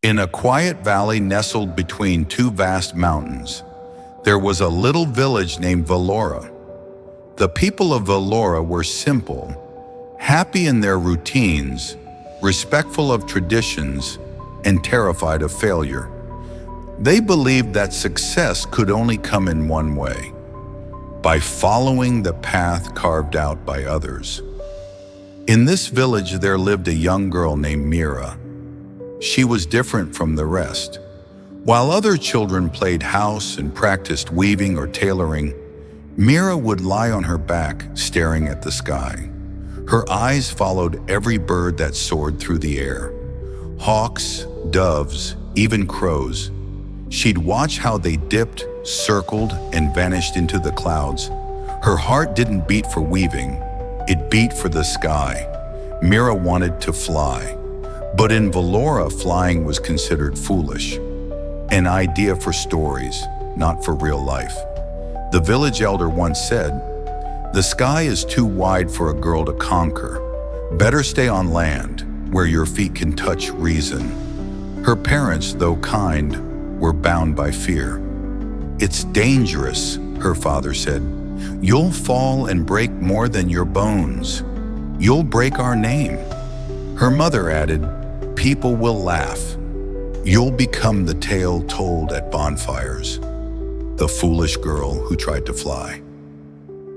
In a quiet valley nestled between two vast mountains, there was a little village named Valora. The people of Valora were simple, happy in their routines, respectful of traditions, and terrified of failure. They believed that success could only come in one way, by following the path carved out by others. In this village there lived a young girl named Mira. She was different from the rest. While other children played house and practiced weaving or tailoring, Mira would lie on her back, staring at the sky. Her eyes followed every bird that soared through the air. Hawks, doves, even crows. She'd watch how they dipped, circled, and vanished into the clouds. Her heart didn't beat for weaving, it beat for the sky. Mira wanted to fly. But in Valora, flying was considered foolish. An idea for stories, not for real life. The village elder once said, "The sky is too wide for a girl to conquer. Better stay on land, where your feet can touch reason." Her parents, though kind, were bound by fear. "It's dangerous," her father said. "You'll fall and break more than your bones. You'll break our name." Her mother added, "People will laugh. You'll become the tale told at bonfires." The foolish girl who tried to fly.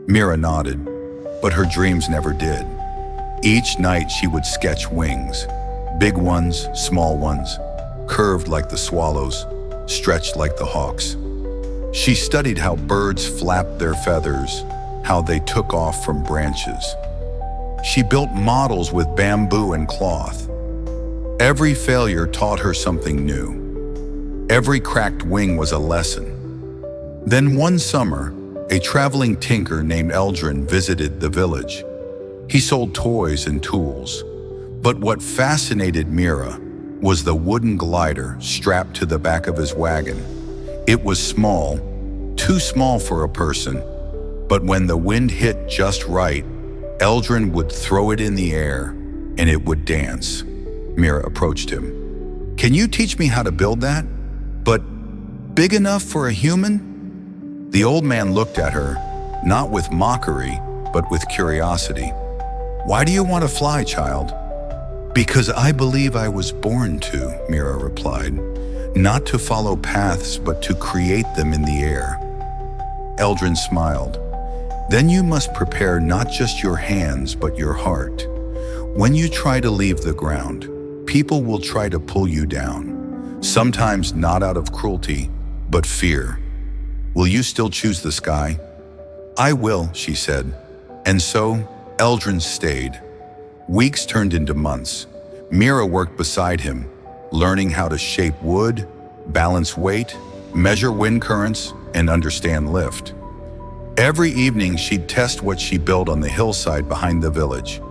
Mira nodded, but her dreams never did. Each night she would sketch wings, big ones, small ones, curved like the swallows, stretched like the hawks. She studied how birds flapped their feathers, how they took off from branches. She built models with bamboo and cloth. Every failure taught her something new. Every cracked wing was a lesson. Then one summer, a traveling tinker named Eldrin visited the village. He sold toys and tools. But what fascinated Mira was the wooden glider strapped to the back of his wagon. It was small, too small for a person, but when the wind hit just right, Eldrin would throw it in the air and it would dance. Mira approached him. "Can you teach me how to build that? But big enough for a human?" The old man looked at her, not with mockery, but with curiosity. "Why do you want to fly, child?" "Because I believe I was born to," Mira replied. "Not to follow paths, but to create them in the air." Eldrin smiled. "Then you must prepare not just your hands, but your heart. When you try to leave the ground, people will try to pull you down. Sometimes not out of cruelty, but fear. Will you still choose the sky?" "I will," she said. And so, Eldrin stayed. Weeks turned into months. Mira worked beside him, learning how to shape wood, balance weight, measure wind currents, and understand lift. Every evening she'd test what she built on the hillside behind the village.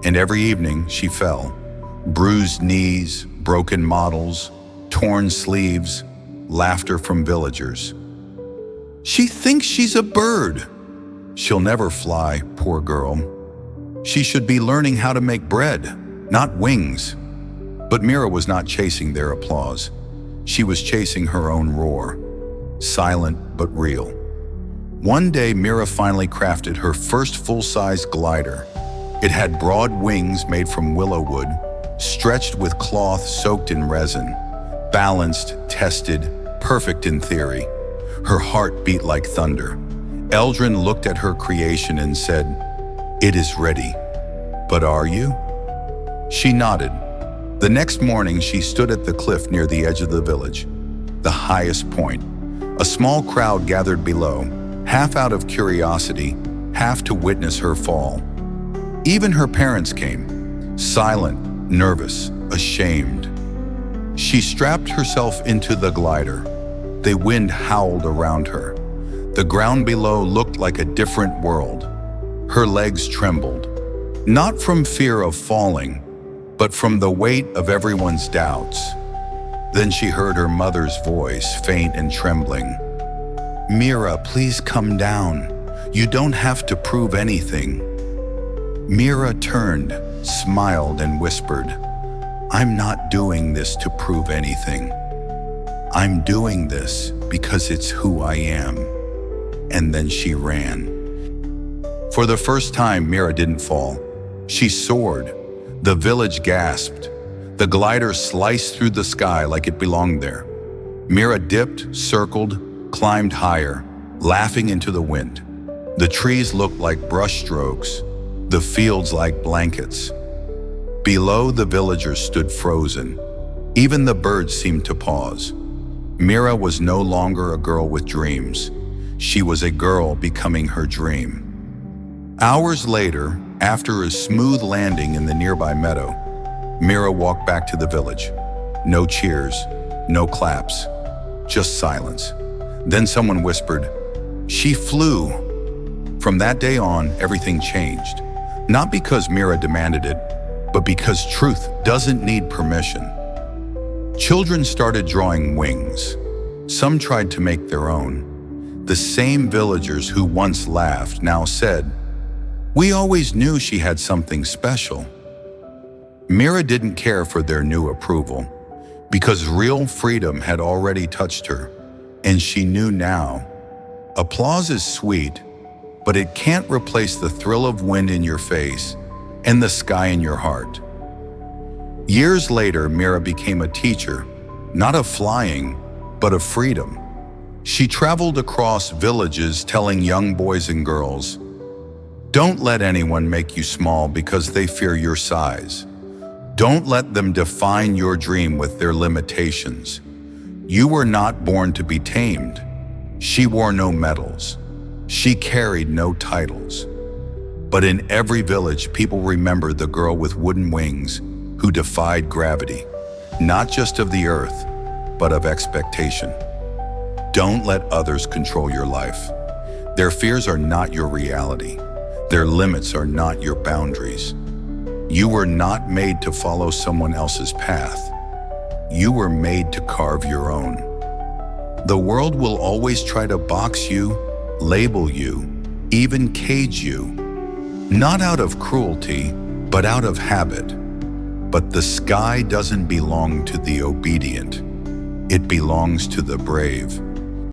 And every evening she fell. Bruised knees, broken models, torn sleeves, laughter from villagers. "She thinks she's a bird. She'll never fly, poor girl. She should be learning how to make bread, not wings." But Mira was not chasing their applause. She was chasing her own roar, silent but real. One day, Mira finally crafted her first full-size glider. It had broad wings made from willow wood, stretched with cloth soaked in resin, balanced, tested, perfect in theory. Her heart beat like thunder. Eldrin looked at her creation and said, "It is ready. But are you?" She nodded. The next morning, she stood at the cliff near the edge of the village, the highest point. A small crowd gathered below, half out of curiosity, half to witness her fall. Even her parents came, silent, nervous, ashamed. She strapped herself into the glider. The wind howled around her. The ground below looked like a different world. Her legs trembled, not from fear of falling, but from the weight of everyone's doubts. Then she heard her mother's voice, faint and trembling. "Mira, please come down. You don't have to prove anything." Mira turned, smiled, and whispered, I'm not doing this to prove anything. I'm doing this because it's who I am. And then she ran. For the first time, Mira didn't fall. She soared. The village gasped. The glider sliced through the sky like it belonged there. Mira dipped, circled, climbed higher, laughing into the wind. The trees looked like brushstrokes, the fields like blankets. Below, the villagers stood frozen. Even the birds seemed to pause. Mira was no longer a girl with dreams. She was a girl becoming her dream. Hours later, after a smooth landing in the nearby meadow, Mira walked back to the village. No cheers, no claps, just silence. Then someone whispered, "She flew." From that day on, everything changed. Not because Mira demanded it, but because truth doesn't need permission. Children started drawing wings. Some tried to make their own. The same villagers who once laughed now said, "We always knew she had something special." Mira didn't care for their new approval, because real freedom had already touched her, and she knew now. Applause is sweet, but it can't replace the thrill of wind in your face and the sky in your heart. Years later, Mira became a teacher, not of flying, but of freedom. She traveled across villages telling young boys and girls, "Don't let anyone make you small because they fear your size. Don't let them define your dream with their limitations. You were not born to be tamed." She wore no medals. She carried no titles. But in every village, people remembered the girl with wooden wings who defied gravity, not just of the earth, but of expectation. Don't let others control your life. Their fears are not your reality. Their limits are not your boundaries. You were not made to follow someone else's path. You were made to carve your own. The world will always try to box you, label you, even cage you, not out of cruelty, but out of habit. But the sky doesn't belong to the obedient. It belongs to the brave.